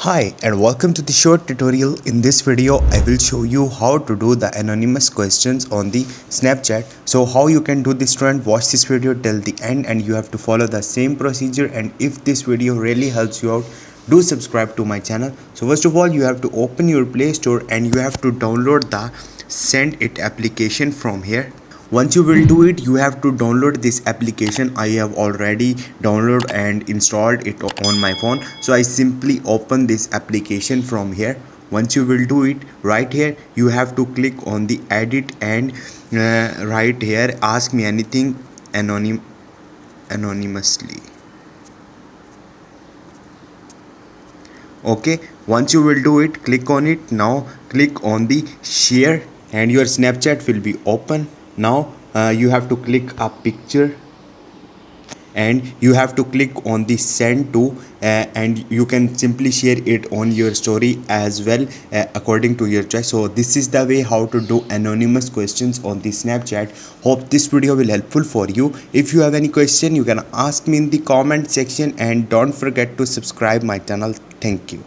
Hi and welcome to the short tutorial. In this video I will show you how to do the anonymous questions on the Snapchat. So how you can do this, student, watch this video till the end and you have to follow the same procedure. And if this video really helps you out, do subscribe to my channel. So first of all, you have to open your Play Store and you have to download the Send It application from here. Once you will do it, you have to download this application. I have already downloaded and installed it on my phone, so I simply open this application from here. Once you will do it, right here you have to click on the edit and right here ask me anything anonymously. Okay, once you will do it, click on it. Now click on the share and your Snapchat will be open. Now you have to click a picture and you have to click on the send to and you can simply share it on your story as well, according to your choice. So this is the way how to do anonymous questions on the Snapchat. Hope this video will helpful for you. If you have any question, you can ask me in the comment section and don't forget to subscribe my channel. Thank you.